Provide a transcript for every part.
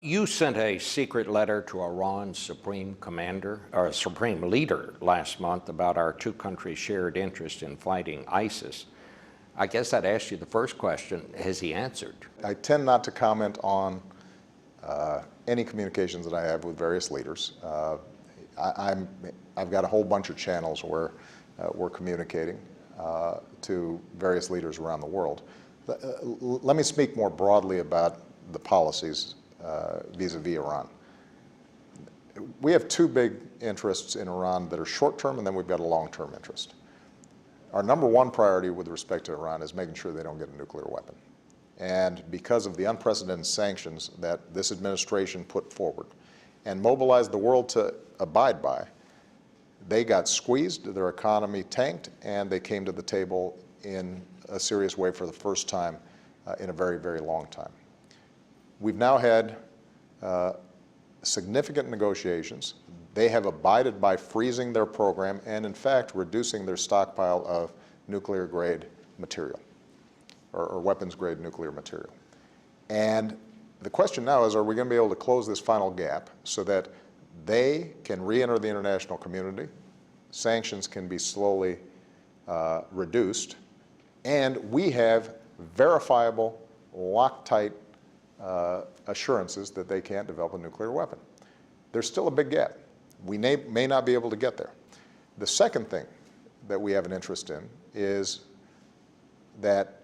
You sent a secret letter to Iran's supreme commander, or supreme leader last month about our two countries' shared interest in fighting ISIS. I guess I'd ask you the first question, has he answered? I tend not to comment on any communications that I have with various leaders. I've got a whole bunch of channels where we're communicating to various leaders around the world. Let me speak more broadly about the policies vis-a-vis Iran. We have two big interests in Iran that are short-term, and then we've got a long-term interest. Our number one priority with respect to Iran is making sure they don't get a nuclear weapon. And because of the unprecedented sanctions that this administration put forward and mobilized the world to abide by, they got squeezed, their economy tanked, and they came to the table in a serious way for the first time in a very, very long time. We've now had significant negotiations. They have abided by freezing their program and, in fact, reducing their stockpile of nuclear-grade material or weapons-grade nuclear material. And the question now is, are we going to be able to close this final gap so that they can re-enter the international community, sanctions can be slowly reduced, and we have verifiable, Loctite assurances that they can't develop a nuclear weapon. There's still a big gap. We may not be able to get there. The second thing that we have an interest in is that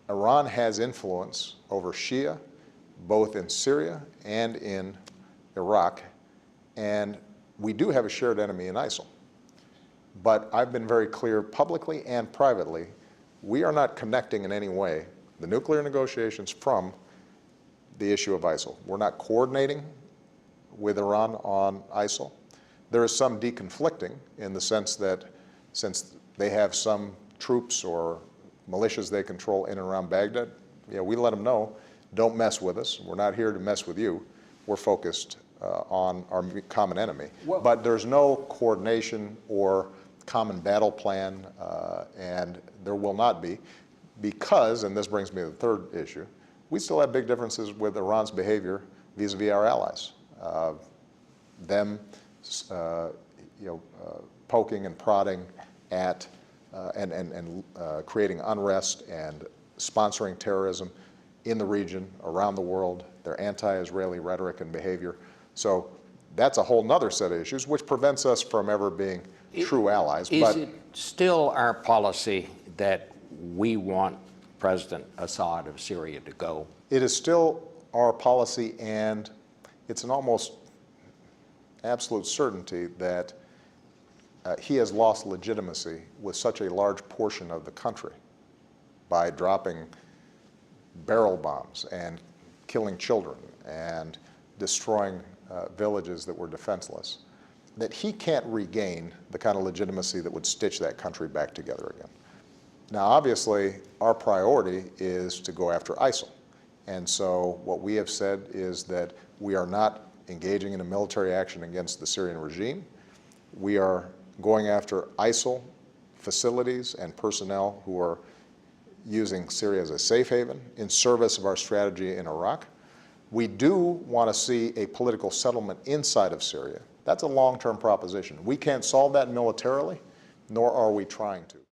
Iran has influence over Shia, both in Syria and in Iraq, and we do have a shared enemy in ISIL. But I've been very clear publicly and privately, we are not connecting in any way the nuclear negotiations from the issue of ISIL. We're not coordinating with Iran on ISIL. There is some deconflicting in the sense that since they have some troops or militias they control in and around Baghdad, we let them know, don't mess with us. We're not here to mess with you. We're focused on our common enemy. But there's no coordination or common battle plan, and there will not be, because, and this brings me to the third issue, we still have big differences with Iran's behavior vis-a-vis our allies. Them poking and prodding at and creating unrest and sponsoring terrorism in the region, around the world, their anti-Israeli rhetoric and behavior. So that's a whole nother set of issues which prevents us from ever being true allies. Is it still our policy that we want President Assad of Syria to go? It is still our policy, and it's an almost absolute certainty that he has lost legitimacy with such a large portion of the country by dropping barrel bombs and killing children and destroying villages that were defenseless, that he can't regain the kind of legitimacy that would stitch that country back together again. Now, obviously, our priority is to go after ISIL. And so what we have said is that we are not engaging in a military action against the Syrian regime. We are going after ISIL facilities and personnel who are using Syria as a safe haven in service of our strategy in Iraq. We do want to see a political settlement inside of Syria. That's a long-term proposition. We can't solve that militarily, nor are we trying to.